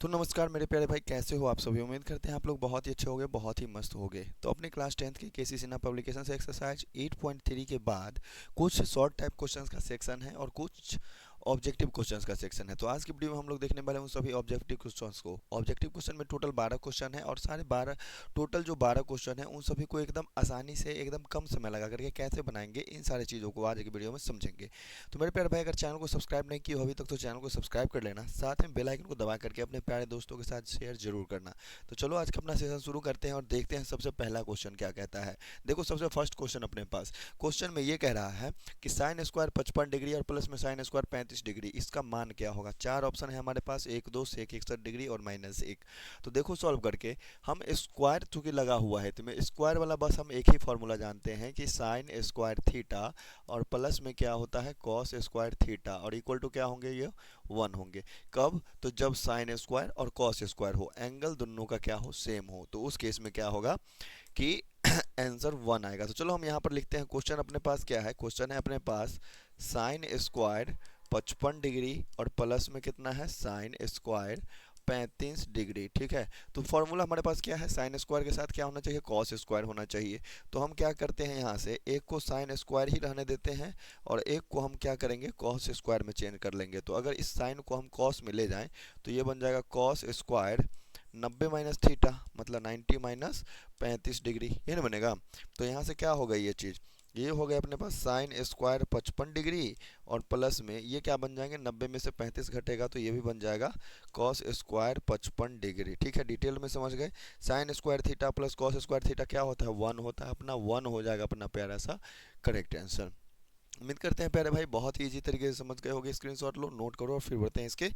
तो नमस्कार मेरे प्यारे भाई, कैसे हो आप सभी। उम्मीद करते हैं आप लोग बहुत ही अच्छे होंगे, बहुत ही मस्त होंगे। तो अपने क्लास 10th के केसी सिन्हा पब्लिकेशन से एक्सरसाइज 8.3 के बाद कुछ शॉर्ट टाइप क्वेश्चंस का सेक्शन है और कुछ ऑब्जेक्टिव क्वेश्चंस का सेक्शन है। तो आज की वीडियो में हम लोग देखने वाले हैं उन सभी ऑब्जेक्टिव क्वेश्चंस को। ऑब्जेक्टिव क्वेश्चन में टोटल 12 क्वेश्चन है और सारे 12 टोटल जो 12 क्वेश्चन है उन सभी को एकदम आसानी से एकदम कम समय लगा करके कैसे बनाएंगे, इन सारी चीज़ों को आज की वीडियो में समझेंगे। तो मेरे प्यारे भाई, अगर चैनल को सब्सक्राइब नहीं किया हो अभी तक तो चैनल को सब्सक्राइब कर लेना, साथ में बेल आइकन को दबा करके अपने प्यारे दोस्तों के साथ शेयर जरूर करना। तो चलो आज का अपना सेशन शुरू करते हैं और देखते हैं सबसे पहला क्वेश्चन क्या कहता है। देखो सबसे फर्स्ट क्वेश्चन अपने पास, क्वेश्चन में ये कह रहा है कि साइन स्क्वायर 55 डिग्री और प्लस में साइन स्क्वायर 35 डिग्री, इसका मान क्या होगा। चार ऑप्शन है हमारे पास, 1, 2, सेक 61 डिग्री और -1। तो देखो सॉल्व करके हम स्क्वायर चूंकि लगा हुआ है तो मैं स्क्वायर वाला बस हम एक ही फॉर्मूला जानते हैं कि साइन स्क्वायर थीटा और प्लस में क्या होता है कॉस स्क्वायर थीटा, और इक्वल टू क्या होंगे ये 1 होंगे। कब, तो जब साइन स्क्वायर और कॉस स्क्वायर हो, एंगल दोनों का क्या हो सेम हो, तो उस केस में क्या होगा कि आंसर 1 आएगा। तो चलो हम यहाँ पर लिखते हैं क्वेश्चन अपने पास क्या है। क्वेश्चन है अपने पास साइन स्क्वायर 55 डिग्री और प्लस में कितना है साइन स्क्वायर 35 डिग्री। ठीक है, तो फॉर्मूला हमारे पास क्या है, साइन स्क्वायर के साथ क्या होना चाहिए कॉस स्क्वायर होना चाहिए। तो हम क्या करते हैं, यहाँ से एक को साइन स्क्वायर ही रहने देते हैं और एक को हम क्या करेंगे कॉस स्क्वायर में चेंज कर लेंगे। तो अगर इस साइन को हम कॉस में ले जाएं तो ये बन जाएगा कॉस स्क्वायर 90 माइनस थीटा, मतलब 90 माइनस 35 डिग्री, ये नहीं बनेगा। तो यहाँ से क्या हो गई ये चीज़, ये हो गया अपने पास साइन स्क्वायर 55 डिग्री और प्लस में ये क्या बन जाएंगे, 90 में से 35 घटेगा तो ये भी बन जाएगा कॉस स्क्वायर 55 डिग्री। ठीक है, डिटेल में समझ गए। Sine square theta plus cos square theta क्या होता है 1 होता है, अपना 1 हो जाएगा अपना प्यारा सा करेक्ट आंसर। उम्मीद करते हैं प्यारे भाई बहुत ही इजी तरीके से समझ गए होगे। स्क्रीनशॉट लो, नोट करो और फिर बढ़ते हैं इसके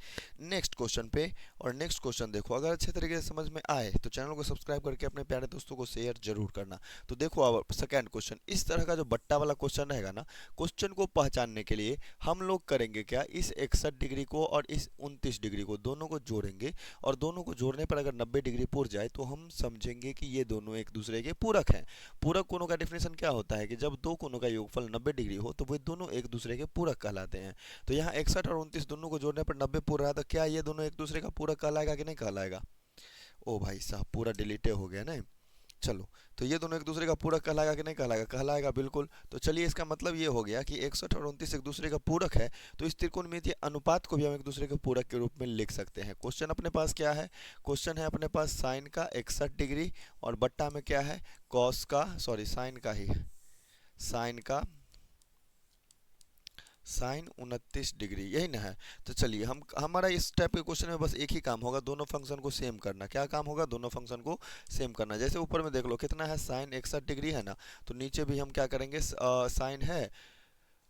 नेक्स्ट क्वेश्चन पे। और नेक्स्ट क्वेश्चन देखो, अगर अच्छे तरीके से समझ में आए तो चैनल को सब्सक्राइब करके अपने प्यारे दोस्तों को शेयर जरूर करना। तो देखो अब सेकंड क्वेश्चन, इस तरह का जो बट्टा वाला क्वेश्चन रहेगा ना, क्वेश्चन को पहचानने के लिए हम लोग करेंगे क्या, इस 61 डिग्री को और इस 29 डिग्री को दोनों को जोड़ेंगे और दोनों को जोड़ने पर अगर 90 डिग्री पूर जाए तो हम समझेंगे कि ये दोनों एक दूसरे के पूरक हैं। पूरक कोणों का डेफिनेशन क्या होता है कि जब दो कोणों का योगफल 90 डिग्री हो तो वे दोनों एक दूसरे के पूरक कहलाते हैं। तो यहाँ 61 और 29 दोनों को जोड़ने पर 90 पूर रहा, तो क्या ये दोनों एक दूसरे का पूरक कहलाएगा कि नहीं कहलाएगा। ओ भाई साहब, पूरा डिलीटे हो गया ना। चलो, तो ये दोनों एक दूसरे का पूरक कहलाएगा कि नहीं कहलाएगा, कहलाएगा बिल्कुल। तो चलिए इसका मतलब ये हो गया कि 61 और 29 एक दूसरे का पूरक है, तो इस त्रिकोणमितीय अनुपात को भी हम एक दूसरे के पूरक के रूप में लिख सकते हैं। क्वेश्चन अपने पास क्या है, क्वेश्चन है अपने पास साइन का 61 डिग्री और बट्टा में क्या है कॉस का, सॉरी साइन का ही है, साइन का साइन 29 डिग्री, यही ना है। तो चलिए हम हमारा इस टाइप के क्वेश्चन में बस एक ही काम होगा, दोनों फंक्शन को सेम करना। क्या काम होगा, दोनों फंक्शन को सेम करना। जैसे ऊपर में देख लो कितना है साइन 61 डिग्री है ना, तो नीचे भी हम क्या करेंगे साइन है,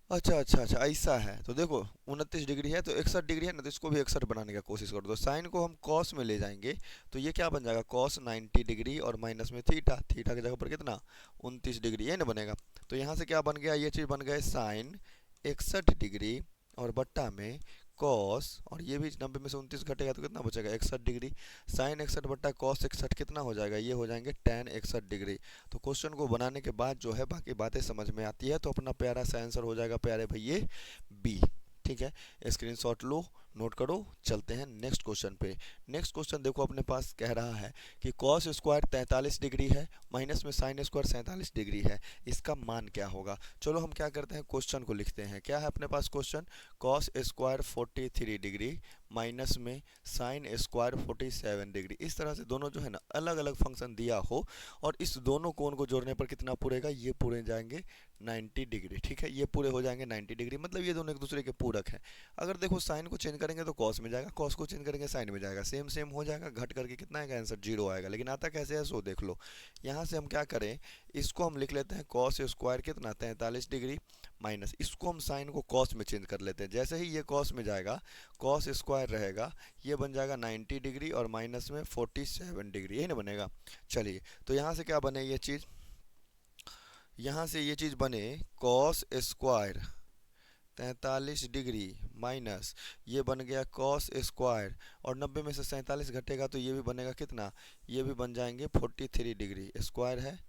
अच्छा अच्छा अच्छा ऐसा है। तो देखो 29 डिग्री है तो 61 डिग्री है ना, तो इसको भी 61 बनाने का कोशिश करो। तो साइन को हम कॉस में ले जाएंगे तो ये क्या बन जाएगा कॉस 90 डिग्री और माइनस में थीटा, थीटा की जगह पर कितना 29 डिग्री, ये ना बनेगा। तो यहाँ से क्या बन गया, ये चीज़ बन गया साइन 61 डिग्री और बट्टा में कॉस, और ये भी 90 में से 29 घटेगा तो कितना बचेगा 61 डिग्री। साइन 61 बट्टा कॉस 61 कितना हो जाएगा, ये हो जाएंगे टेन 61 डिग्री। तो क्वेश्चन को बनाने के बाद जो है बाकी बातें समझ में आती है, तो अपना प्यारा सा आंसर हो जाएगा प्यारे भैया बी। ठीक है, स्क्रीनशॉट लो, नोट करो, चलते हैं नेक्स्ट क्वेश्चन पे। नेक्स्ट क्वेश्चन देखो अपने पास कह रहा है कि कॉस स्क्वायर 43 डिग्री है माइनस में साइन स्क्वायर 47 डिग्री है, इसका मान क्या होगा। चलो हम क्या करते हैं क्वेश्चन को लिखते हैं। क्या है अपने पास question, cos square 43 degree minus में साइन स्क्वायर 47 डिग्री। इस तरह से दोनों जो है ना अलग अलग फंक्शन दिया हो और इस दोनों कोण को जोड़ने पर कितना पूरेगा, ये पूरे जाएंगे 90 डिग्री। ठीक है, ये पूरे हो जाएंगे 90 डिग्री, मतलब ये दोनों एक दूसरे के पूरक हैं। अगर देखो साइन को चेंज करेंगे तो कॉस में जाएगा, कॉस को चेंज करेंगे साइन में जाएगा, सेम सेम हो जाएगा, घट करके कितना आएगा आंसर 0 आएगा। लेकिन आता कैसे है सो देख लो। यहाँ से हम क्या करें, इसको हम लिख लेते हैं कॉस स्क्वायर कितना 43 डिग्री माइनस, इसको हम साइन को कॉस में चेंज कर लेते हैं। जैसे ही ये कॉस में जाएगा कॉस स्क्वायर रहेगा, ये बन जाएगा 90 डिग्री और माइनस में 47 डिग्री, यही ना बनेगा। चलिए तो यहाँ से क्या बने ये चीज़, यहाँ से ये चीज़ बने कॉस स्क्वायर 43 डिग्री माइनस ये बन गया कॉस स्क्वायर, और 90 में से 47 घटेगा तो ये भी बनेगा कितना, ये भी बन जाएंगे 43 डिग्री, स्क्वायर है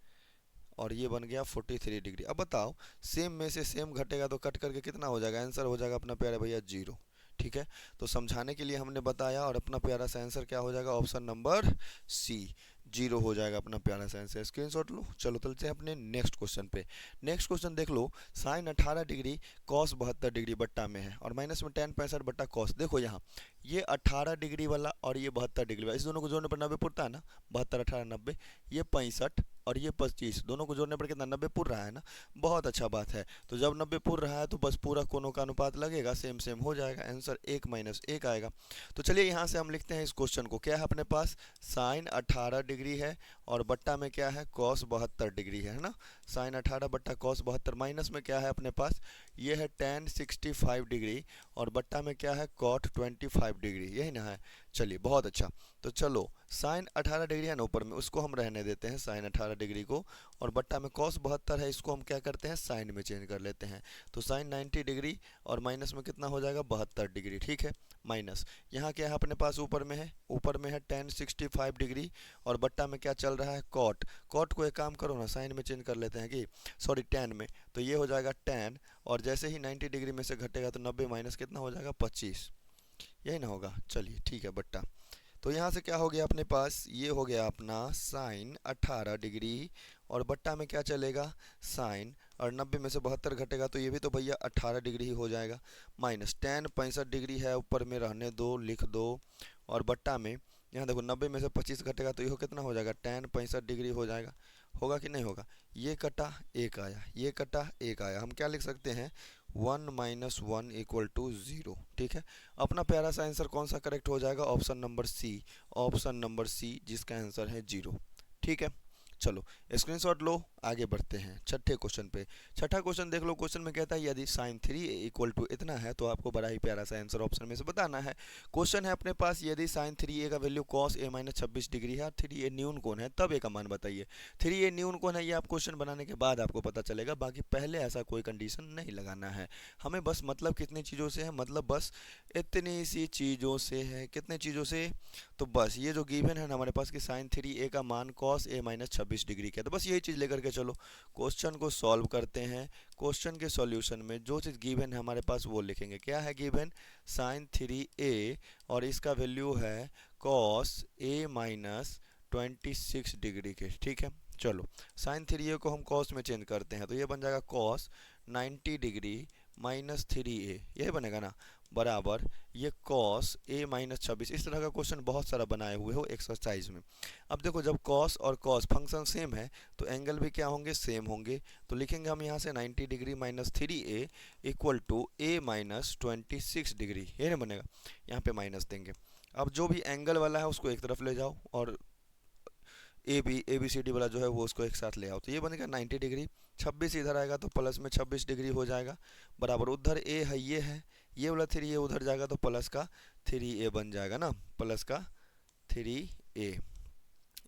और ये बन गया 43 डिग्री। अब बताओ सेम में से सेम घटेगा तो कट करके कितना हो जाएगा, आंसर हो जाएगा अपना प्यारे भैया 0। ठीक है, तो समझाने के लिए हमने बताया और अपना प्यारा सा आंसर क्या हो जाएगा, ऑप्शन नंबर सी, 0 हो जाएगा अपना प्यारा सा आंसर। स्क्रीनशॉट लो। चलो चलते हैं अपने नेक्स्ट क्वेश्चन पे। नेक्स्ट क्वेश्चन देख लो, साइन 18 डिग्री कॉस 72 डिग्री बट्टा में है और माइनस में tan 65 बट्टा कॉस। देखो यहाँ ये 18 डिग्री वाला और ये 72 डिग्री वाला, इस दोनों को जोड़ने पर 90 पुरता है ना, 72 18 90, ये 65 और ये 25, दोनों को जोड़ने पर कितना 90 पुर रहा है ना, बहुत अच्छा बात है। तो जब 90 पुर रहा है तो बस पूरा कोनों का अनुपात लगेगा, सेम सेम हो जाएगा, आंसर 1 माइनस 1 आएगा। तो चलिए यहाँ से हम लिखते हैं इस क्वेश्चन को, क्या है अपने पास साइन 18 डिग्री है और बट्टा में क्या है कॉस 72 डिग्री है ना, साइन 18 बट्टा कॉस 72, माइनस में क्या है अपने पास ये है tan 65 डिग्री और बट्टा में क्या है कॉट 25 डिग्री, यही ना है। चलिए बहुत अच्छा, तो चलो साइन 18 डिग्री है ना ऊपर में, उसको हम रहने देते हैं साइन 18 डिग्री को, और बट्टा में कॉस 72 है, इसको हम क्या करते हैं साइन में चेंज कर लेते हैं। तो साइन 90 डिग्री और माइनस में कितना हो जाएगा 72 डिग्री, ठीक है, माइनस यहाँ क्या है अपने पास ऊपर में है, ऊपर में है tan 65 डिग्री और बट्टा में क्या चल रहा है कॉट, कॉट को एक काम करो ना साइन में चेंज कर लेते हैं कि सॉरी tan में, तो ये हो जाएगा tan और जैसे ही 90 डिग्री में से घटेगा तो 90 माइनस कितना हो जाएगा 25, यही ना होगा। चलिए ठीक है बट्टा, तो यहाँ से क्या हो गया अपने पास, ये हो गया अपना साइन 18 डिग्री और बट्टा में क्या चलेगा साइन, और 90 में से 72 घटेगा तो ये भी तो भैया 18 डिग्री ही हो जाएगा, माइनस tan 65 डिग्री है ऊपर में रहने दो लिख दो, और बट्टा में यहाँ देखो 90 में से 25 घटेगा तो ये कितना हो जाएगा tan 65 डिग्री हो जाएगा, होगा कि नहीं होगा, ये कटा एक आया, ये कटा एक आया, हम क्या लिख सकते हैं 1 माइनस 1 इक्वल टू 0, ठीक है। अपना प्यारा सा आंसर कौन सा करेक्ट हो जाएगा, option number C, option number C जिसका आंसर है 0, ठीक है। चलो स्क्रीनशॉट लो, आगे बढ़ते हैं छठे क्वेश्चन पे। छठा क्वेश्चन देख लो, क्वेश्चन में कहता है यदि साइन 3 इक्वल टू इतना है, तो आपको बड़ा ही प्यारा सा आंसर ऑप्शन में से बताना है। क्वेश्चन है अपने पास यदि साइन 3a का value cos a minus 26 degree है और 3a न्यून कोण है, तब a का मान बताइए। 3a न्यून कोण है, ये आप क्वेश्चन बनाने के बाद आपको पता चलेगा, बाकी पहले ऐसा कोई कंडीशन नहीं लगाना है हमें, बस मतलब कितनी चीज़ों से है, मतलब बस इतनी सी चीज़ों से है, कितने चीज़ों से, तो बस ये जो गिवन है ना हमारे पास कि साइन 3a का मान कॉस a माइनस 26 डिग्री का है, तो बस यही चीज़ लेकर के चलो क्वेश्चन को सॉल्व करते हैं। क्वेश्चन के सॉल्यूशन में जो चीज़ गिवन है हमारे पास वो लिखेंगे, क्या है गिवन साइन 3a और इसका वैल्यू है कॉस a माइनस 26 डिग्री के, ठीक है। चलो साइन 3a को हम कॉस में चेंज करते हैं तो ये बन जाएगा कॉस 90 डिग्री माइनस 3a, यही बनेगा ना, बराबर ये कॉस a माइनस 26। इस तरह का क्वेश्चन बहुत सारा बनाए हुए हो एक्सरसाइज में। अब देखो जब कॉस और कॉस फंक्शन सेम है तो एंगल भी क्या होंगे सेम होंगे, तो लिखेंगे हम यहाँ से 90 degree minus 3a equal to a minus 26 degree, ये नहीं बनेगा, यहाँ पे माइनस देंगे। अब जो भी एंगल वाला है उसको एक तरफ ले जाओ और ए बी सी डी वाला जो है वो उसको एक साथ ले आओ, तो ये बनेगा 90 डिग्री, 26 इधर आएगा तो प्लस में 26 डिग्री हो जाएगा, बराबर उधर ए है ये वाला 3a उधर जाएगा तो प्लस का 3a बन जाएगा ना, प्लस का 3a,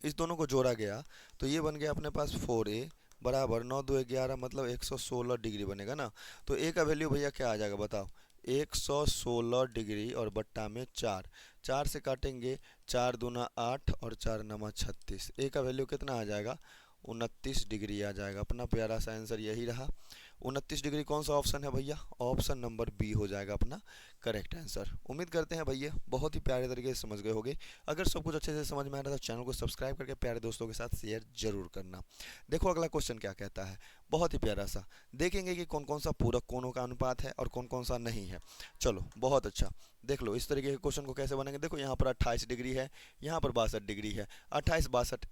इस दोनों को जोड़ा गया तो ये बन गया अपने पास 4a बराबर 9 2 11 मतलब 116 डिग्री बनेगा ना। तो a का वैल्यू भैया क्या आ जाएगा बताओ, 116 डिग्री और बट्टा में 4, 4 से काटेंगे 4 दूना 8 और 4 नमा 36, a का वैल्यू कितना आ जाएगा 29 डिग्री आ जाएगा। अपना प्यारा सा आंसर यही रहा 29 डिग्री। कौन सा ऑप्शन है भैया, ऑप्शन नंबर बी हो जाएगा अपना करेक्ट आंसर। उम्मीद करते हैं भैया बहुत ही प्यारे तरीके से समझ गए होंगे। अगर सब कुछ अच्छे से समझ में आ रहा है तो चैनल को सब्सक्राइब करके प्यारे दोस्तों के साथ शेयर जरूर करना। देखो अगला क्वेश्चन क्या कहता है, बहुत ही प्यारा सा, देखेंगे कि कौन कौन सा पूरक कोणों का अनुपात है और कौन कौन सा नहीं है। चलो बहुत अच्छा, देख लो इस तरीके के क्वेश्चन को कैसे बनेंगे। देखो यहाँ पर 28 डिग्री है, यहाँ पर 62 डिग्री है, 28 62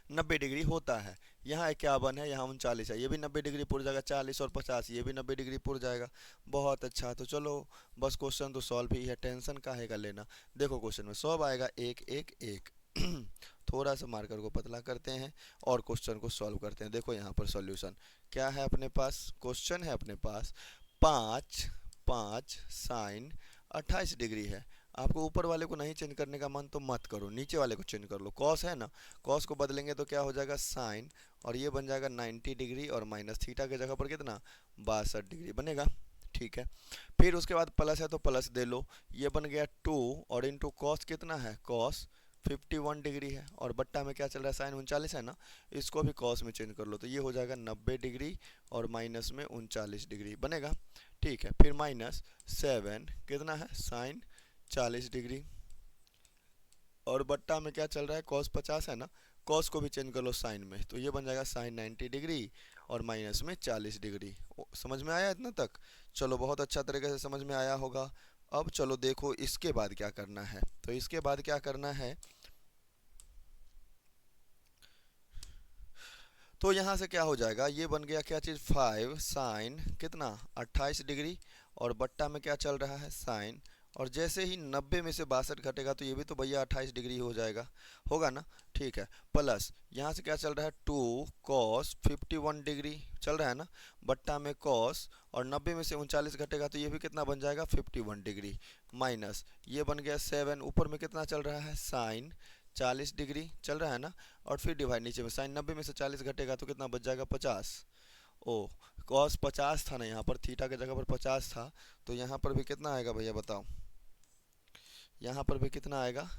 90 डिग्री होता है, यहाँ 51 है, यहाँ 39 है, ये भी 90 डिग्री पुर जाएगा, 40 और 50 ये भी 90 डिग्री पुर जाएगा। बहुत अच्छा, तो चलो बस क्वेश्चन तो सॉल्व ही है, टेंशन काहे का लेना। देखो क्वेश्चन में सब आएगा 1 1 1 थोड़ा सा मार्कर को पतला करते हैं और क्वेश्चन को सॉल्व करते हैं। देखो यहाँ पर सॉल्यूशन क्या है अपने पास, क्वेश्चन है अपने पास 5 5 साइन 28 डिग्री है। आपको ऊपर वाले को नहीं चेंज करने का मन तो मत करो, नीचे वाले को चेंज कर लो। कॉस है ना, कॉस को बदलेंगे तो क्या हो जाएगा साइन, और ये बन जाएगा 90 डिग्री और माइनस थीटा के जगह पर कितना 62 डिग्री बनेगा, ठीक है। फिर उसके बाद प्लस है तो प्लस दे लो, ये बन गया 2 और इंटू कॉस कितना है कॉस 51 डिग्री है, और बट्टा में क्या चल रहा है साइन 39 है ना, इसको भी कॉस में चेंज कर लो तो ये हो जाएगा 90 डिग्री और माइनस में 39 डिग्री बनेगा, ठीक है, फिर माइनस 7 कितना है साइन 40 डिग्री, और बट्टा में क्या चल रहा है कॉस 50 है ना, कॉस को भी चेंज कर लो साइन में, तो ये बन जाएगा साइन 90 डिग्री और माइनस में 40 डिग्री। समझ में आया इतना तक? चलो बहुत अच्छा तरीके से समझ में आया होगा। अब चलो देखो इसके बाद क्या करना है, तो इसके बाद क्या करना है, तो यहाँ से क्या हो जाएगा, ये बन गया क्या चीज़ 5 साइन कितना 28 डिग्री, और बट्टा में क्या चल रहा है साइन, और जैसे ही 90 में से 62 घटेगा तो ये भी तो भैया 28 डिग्री हो जाएगा, होगा ना। ठीक है, प्लस यहाँ से क्या चल रहा है 2 कॉस 51 डिग्री चल रहा है ना, बट्टा में कॉस, और 90 में से 39 घटेगा तो ये भी कितना बन जाएगा 51 डिग्री, माइनस ये बन गया 7, ऊपर में कितना चल रहा है साइन 40 डिग्री चल रहा है ना, और फिर डिवाइड नीचे में साइन 90 में से 40 घटेगा तो कितना बच जाएगा 50। ओ कॉस 50 था ना, यहाँ पर थीटा के जगह पर 50 था, तो यहाँ पर भी कितना आएगा भैया बताओ, यहाँ पर भी कितना आएगा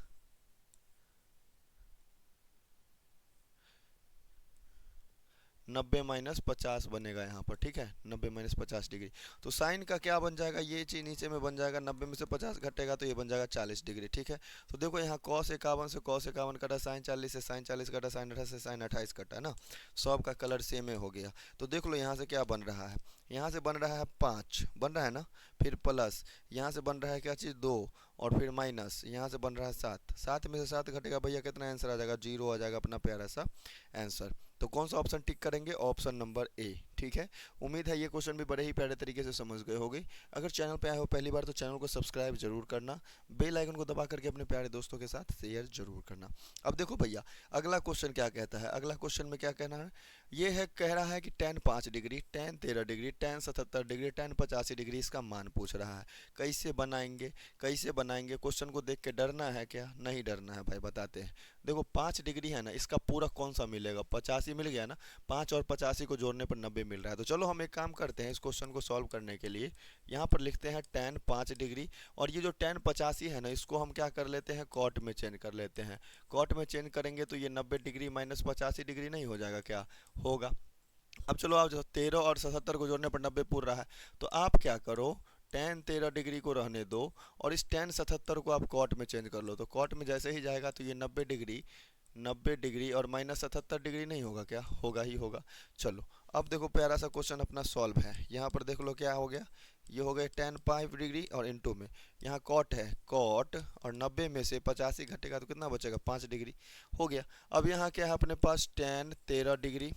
90 - 50 बनेगा यहाँ पर, ठीक है 90 - 50 डिग्री। तो साइन का क्या बन जाएगा, ये चीज़ नीचे में बन जाएगा, 90 में से 50 घटेगा तो ये बन जाएगा 40 डिग्री, ठीक है। तो देखो यहाँ cos 51 से cos 51 कटा, साइन 40 से साइन 40 कटा, साइन 28 से साइन 28 कटा है ना, सब का कलर सेम हो गया। तो देख लो यहाँ से क्या बन रहा है, यहाँ से बन रहा है 5 बन रहा है ना, फिर प्लस यहाँ से बन रहा है क्या चीज़ 2, और फिर माइनस यहाँ से बन रहा है 7, 7 में से 7 घटेगा भैया कितना आंसर आ जाएगा 0 आ जाएगा अपना प्यारा सा आंसर। तो कौन सा ऑप्शन टिक करेंगे, ऑप्शन नंबर ए, ठीक है। उम्मीद है ये क्वेश्चन भी बड़े ही प्यारे तरीके से समझ गए होगे। अगर चैनल पे आए हो पहली बार तो चैनल को सब्सक्राइब जरूर करना, बेल आइकन को दबा करके अपने प्यारे दोस्तों के साथ शेयर जरूर करना। अब देखो भैया अगला क्वेश्चन क्या कहता है, अगला क्वेश्चन में क्या कहना है, ये है कह रहा है कि tan 5 degree, tan 13 degree, tan 77 degree, tan 85 degree इसका मान पूछ रहा है। कैसे बनाएंगे, कैसे बनाएंगे, क्वेश्चन को देख के डरना है क्या, नहीं डरना है भाई, बताते हैं। देखो 5 डिग्री है ना, इसका पूरा कौन सा मिलेगा, 85 मिल गया ना, 5 और 85 को जोड़ने पर 90 मिल रहा है। तो चलो हम एक काम करते हैं, इस क्वेश्चन को सॉल्व करने के लिए यहाँ पर लिखते हैं tan 5 डिग्री, और ये जो tan 85 है ना, इसको हम क्या कर लेते हैं कॉट में चेंज कर लेते हैं। कॉट में चेंज करेंगे तो ये 90 डिग्री माइनस 85 डिग्री नहीं हो जाएगा क्या, होगा। अब चलो आप जो 13 और 77 को जोड़ने पर 90 पूर रहा है, तो आप क्या करो tan 13 डिग्री को रहने दो, और इस tan 77 को आप कॉट में चेंज कर लो, तो कॉट में जैसे ही जाएगा तो ये 90 डिग्री, 90 डिग्री और माइनस 77 डिग्री नहीं होगा क्या, होगा ही होगा। चलो अब देखो प्यारा सा क्वेश्चन अपना सॉल्व है, यहाँ पर देख लो क्या हो गया, ये हो गया tan 5 डिग्री और इनटू में यहाँ कॉट है कॉट, और 90 में से 85 घटेगा तो कितना बचेगा 5 डिग्री, हो गया। अब यहाँ क्या है अपने पास tan 13 डिग्री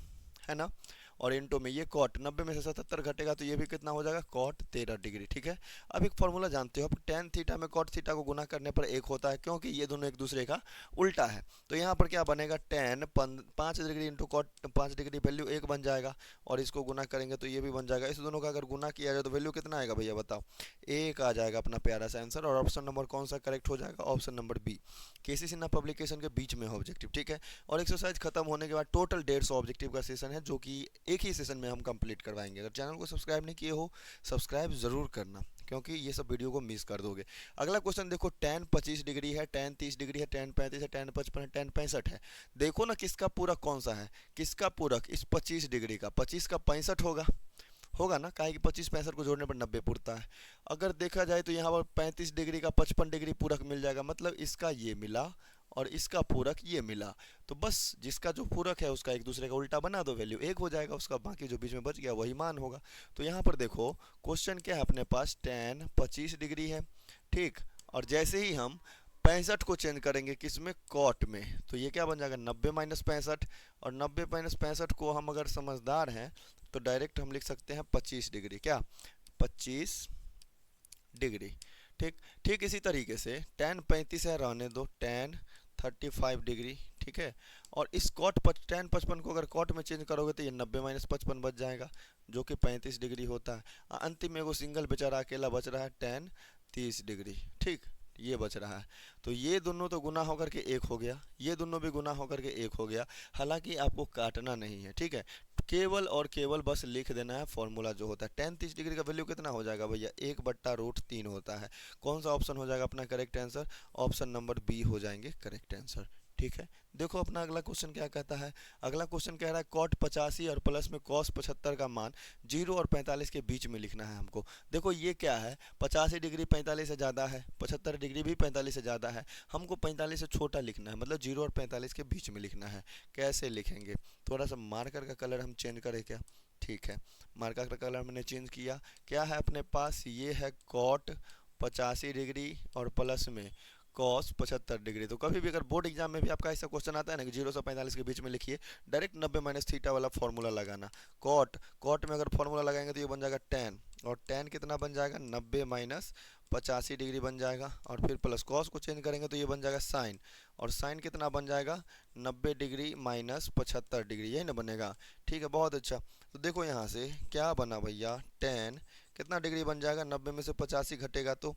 है ना, और इनटू में ये कॉट, 90 में से 77 घटेगा तो ये भी कितना हो जाएगा कॉट 13 डिग्री, ठीक है। अब एक फॉर्मूला जानते हो, अब टेन थीटा में कॉट थीटा को गुना करने पर एक होता है, क्योंकि ये दोनों एक दूसरे का उल्टा है। तो यहाँ पर क्या बनेगा tan 5 degree into cot 5 degree, value 1 बन जाएगा, और इसको गुना करेंगे तो ये भी बन जाएगा। इस दोनों का अगर गुना किया जाए तो वैल्यू कितना आएगा भैया बताओ, 1 आ जाएगा अपना प्यारा सा आंसर। और ऑप्शन नंबर कौन सा करेक्ट हो जाएगा, ऑप्शन नंबर बी, केसी सिन्हा पब्लिकेशन के बीच में ऑब्जेक्टिव, ठीक है। और एक्सरसाइज खत्म होने के बाद टोटल 150 ऑब्जेक्टिव का सेशन है, जो कि एक ही सेशन में हम कंप्लीट करवाएंगे। अगर चैनल को सब्सक्राइब नहीं किए हो सब्सक्राइब जरूर करना, क्योंकि ये सब वीडियो को मिस कर दोगे। अगला क्वेश्चन देखो tan 25 डिग्री है, tan 30 डिग्री है, tan 35 है, tan 55 है, tan 65 है। देखो ना किसका पूरक कौन सा है, किसका पूरक, इस 25 डिग्री का, 25 का 65 होगा, होगा ना, काहे कि 25 65 को जोड़ने पर 90 पुरता है। अगर देखा जाए तो यहाँ पर 35 डिग्री का 55 डिग्री पूरक मिल जाएगा, मतलब इसका ये मिला और इसका पूरक ये मिला, तो बस जिसका जो पूरक है उसका एक दूसरे का उल्टा बना दो, वैल्यू 1 हो जाएगा उसका, बाकी जो बीच में बच गया वही मान होगा। तो यहाँ पर देखो क्वेश्चन क्या है अपने पास, tan 25 डिग्री है, ठीक, और जैसे ही हम 65 को चेंज करेंगे किसमें, कॉट में, तो ये क्या बन जाएगा 90 - 65, और 90 - 65 को हम अगर समझदार हैं तो डायरेक्ट हम लिख सकते हैं 25 डिग्री, क्या 25 डिग्री, ठीक। ठीक इसी तरीके से tan 35 है, रहने दो tan 35 डिग्री, ठीक है। और इस कॉट tan 55 को अगर कॉट में चेंज करोगे तो ये 90 - 55 बच जाएगा, जो कि 35 डिग्री होता है। अंतिम में वो सिंगल बेचारा अकेला बच रहा है tan 30 डिग्री, ठीक, ये बच रहा है। तो ये दोनों तो गुना होकर के एक हो गया, ये दोनों भी गुना होकर के एक हो गया, हालांकि आपको काटना नहीं है, ठीक है। केवल और केवल बस लिख देना है फॉर्मूला जो होता है। tan 30 डिग्री का वैल्यू कितना हो जाएगा भैया, 1/√3 होता है। कौन सा ऑप्शन हो जाएगा अपना correct answer, option number B हो जाएंगे करेक्ट आंसर। ठीक है। देखो अपना अगला क्वेश्चन क्या कहता है। अगला क्वेश्चन कह रहा है कॉट 85 और प्लस में कॉस 75 का मान 0 और 45 के बीच में लिखना है हमको। देखो ये क्या है, 85 डिग्री 45 से ज़्यादा है, 75 डिग्री भी 45 से ज़्यादा है, हमको 45 से छोटा लिखना है, मतलब 0 और 45 के बीच में लिखना है। कैसे लिखेंगे, थोड़ा सा मार्कर का कलर हम चेंज करें क्या। ठीक है, मार्कर का कलर मैंने चेंज किया। क्या है अपने पास, ये है कॉट 85 डिग्री और प्लस में कॉस 75 डिग्री। तो कभी भी अगर बोर्ड एग्जाम में भी आपका ऐसा क्वेश्चन आता है ना कि 0 से 45 के बीच में लिखिए, डायरेक्ट 90 माइनस थीटा वाला फॉर्मूला लगाना। कॉट कॉट में अगर फॉर्मूला लगाएंगे तो ये बन जाएगा tan, और tan कितना बन जाएगा 90 माइनस 85 डिग्री बन जाएगा, और फिर प्लस कॉस को चेंज करेंगे तो ये बन जाएगा साइन, और साइन कितना बन जाएगा 90 डिग्री माइनस 75 डिग्री, यही ना बनेगा। ठीक है, बहुत अच्छा। तो देखो यहाँ से क्या बना भैया, tan कितना डिग्री बन जाएगा, 90 में से 85 घटेगा तो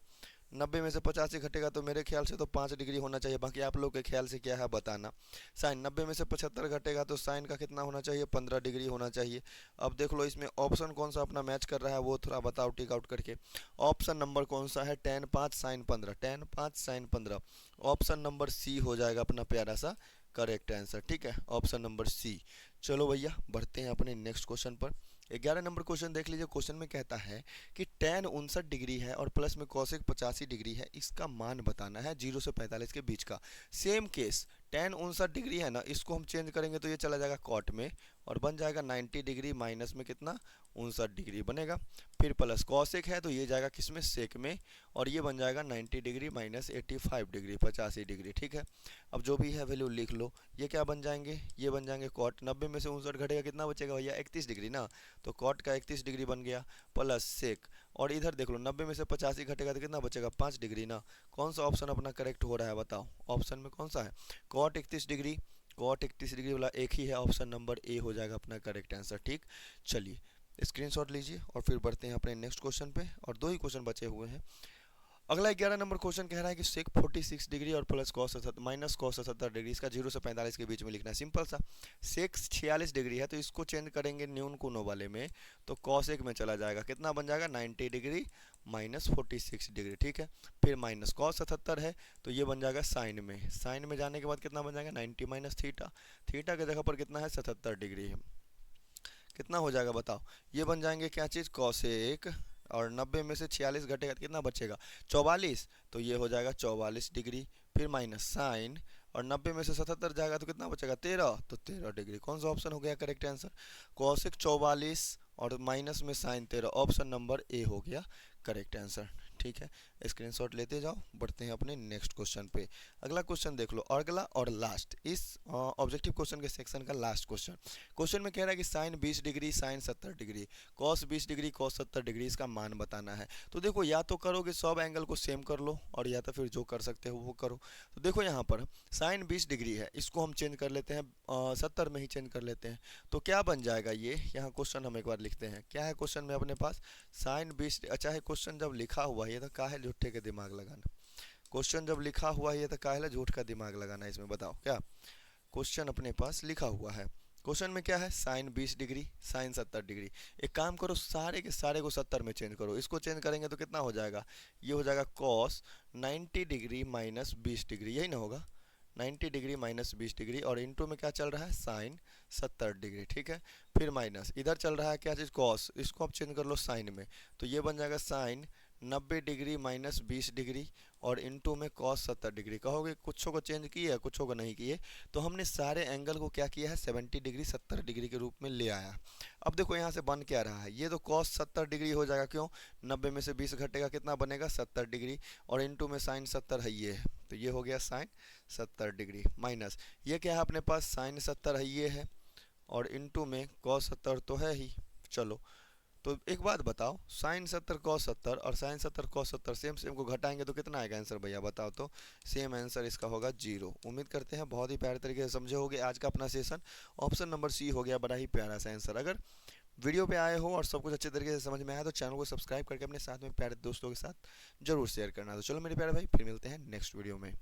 90 में से 85 घटेगा तो मेरे ख्याल से तो 5 डिग्री होना चाहिए, बाकी आप लोग के ख्याल से क्या है बताना। साइन 90 में से 75 घटेगा तो साइन का कितना होना चाहिए, 15 डिग्री होना चाहिए। अब देख लो इसमें ऑप्शन कौन सा अपना मैच कर रहा है वो थोड़ा बताओ टिक आउट करके। ऑप्शन नंबर कौन सा है, tan 5 sine 15, tan 5 sine 15। Option number C हो जाएगा अपना प्यारा सा करेक्ट आंसर। ठीक है, ऑप्शन नंबर सी। चलो भैया बढ़ते हैं अपने नेक्स्ट क्वेश्चन पर। 11 नंबर क्वेश्चन देख लीजिए। क्वेश्चन में कहता है कि tan 59 डिग्री है और प्लस में कॉसेक 85 डिग्री है, इसका मान बताना है 0 से 45 के बीच का। सेम केस, tan 59 डिग्री है ना, इसको हम चेंज करेंगे तो ये चला जाएगा कॉट में और बन जाएगा 90 डिग्री माइनस में कितना 59 डिग्री बनेगा। फिर प्लस कॉसेक है तो ये जाएगा किस में, सेक में, और ये बन जाएगा 90 डिग्री माइनस 85 डिग्री 85 डिग्री। ठीक है, अब जो भी है वैल्यू लिख लो। ये क्या बन जाएंगे, ये बन जाएंगे कॉट, 90 में से 59 घटेगा कितना बचेगा भैया 31 डिग्री ना, तो कॉट का 31 डिग्री बन गया, प्लस सेक, और इधर देख लो 90 में से 85 घटेगा तो कितना बचेगा 5 डिग्री ना। कौन सा ऑप्शन अपना करेक्ट हो रहा है बताओ, ऑप्शन में कौन सा है, कॉट 31 डिग्री, कॉट 31 डिग्री वाला एक ही है, ऑप्शन नंबर ए हो जाएगा अपना करेक्ट आंसर। ठीक, चलिए स्क्रीनशॉट लीजिए और फिर बढ़ते हैं अपने नेक्स्ट क्वेश्चन पे, और 2 ही क्वेश्चन बचे हुए हैं। अगला 11 नंबर क्वेश्चन कह रहा है कि सेक 46 डिग्री और plus cos minus cos 70 degree, इसका 0 से 45 के बीच में लिखना है। सिंपल सा, सेक 46 डिग्री है तो इसको चेंज करेंगे न्यून कोनों वाले में, तो कॉस एक में चला जाएगा, कितना बन जाएगा 90 डिग्री माइनस 46 डिग्री। ठीक है, फिर माइनस कॉस 77 है तो ये बन जाएगा साइन में, साइन में जाने के बाद कितना बन जाएगा 90 माइनस थीटा, थीटा की जगह पर कितना है 77 डिग्री है, कितना हो जाएगा बताओ, ये बन जाएंगे क्या चीज़ कॉसेक, और 90 में से 46 घटेगा तो कितना बचेगा 44, तो ये हो जाएगा 44 डिग्री। फिर माइनस साइन, और 90 में से 77 जाएगा तो कितना बचेगा 13, तो 13 डिग्री। कौन सा ऑप्शन हो गया करेक्ट आंसर, कॉसेक 44 और माइनस में साइन 13, ऑप्शन नंबर ए हो गया करेक्ट आंसर। ठीक है, स्क्रीनशॉट लेते जाओ, बढ़ते हैं अपने नेक्स्ट क्वेश्चन पे। अगला क्वेश्चन देख लो, अगला और लास्ट इस ऑब्जेक्टिव क्वेश्चन के सेक्शन का लास्ट क्वेश्चन। क्वेश्चन में कह रहा है कि sine 20 degree sine 70 degree cos 20 degree cos 70 degree, इसका मान बताना है। तो देखो या तो करोगे सब एंगल को सेम कर लो, और या तो फिर जो कर सकते हो वो करो। तो देखो यहाँ पर साइन 20 डिग्री है, इसको हम चेंज कर लेते हैं 70 में ही चेंज कर लेते हैं, तो क्या बन जाएगा ये, यहाँ क्वेश्चन हम एक बार लिखते हैं। क्या है क्वेश्चन में अपने पास, साइन 20, अच्छा है क्वेश्चन जब लिखा हुआ है तो काहे झूठे के दिमाग लगाना, क्वेश्चन जब लिखा हुआ है तो काहे झूठ का दिमाग लगाना, इसमें बताओ क्या क्वेश्चन अपने पास लिखा हुआ है। क्वेश्चन में क्या है, साइन 20 डिग्री साइन 70 डिग्री, एक काम करो सारे के सारे को 70 में चेंज करो, इसको चेंज करेंगे तो कितना हो जाएगा, ये हो जाएगा कॉस 90 डिग्री माइनस 20 डिग्री, यही ना होगा 90 डिग्री माइनस 20 डिग्री, और इंटू में क्या चल रहा है साइन 70 डिग्री। ठीक है, फिर माइनस इधर चल रहा है क्या चीज़ कॉस, इसको आप चेंज कर लो साइन में, तो ये बन जाएगा साइन 90 डिग्री माइनस 20 डिग्री और इंटू में कॉस 70 डिग्री। कहोगे कुछों को चेंज किए है कुछों को नहीं किए, तो हमने सारे एंगल को क्या किया है 70 डिग्री 70 डिग्री के रूप में ले आया। अब देखो यहाँ से बन क्या रहा है, ये तो कॉस 70 डिग्री हो जाएगा, क्यों 90 में से 20 घटेगा कितना बनेगा 70 डिग्री, और इंटू में साइन 70 है ये है, तो ये हो गया साइन 70 डिग्री, माइनस ये क्या है अपने पास साइन 70 है ये है, और इंटू में कॉस 70 तो है ही। चलो तो एक बात बताओ, साइन 70 कॉस 70 और साइन 70 कॉस 70 सेम सेम को घटाएंगे तो कितना आएगा आंसर भैया बताओ, तो सेम आंसर इसका होगा 0। उम्मीद करते हैं बहुत ही प्यारे तरीके से समझे होगे आज का अपना सेशन। ऑप्शन नंबर सी हो गया बड़ा ही प्यारा सा आंसर। अगर वीडियो पे आए हो और सब कुछ अच्छे तरीके से समझ में आया तो चैनल को सब्सक्राइब करके अपने साथ में प्यारे दोस्तों के साथ जरूर शेयर करना। तो चलो मेरे प्यारे भाई फिर मिलते हैं नेक्स्ट वीडियो में।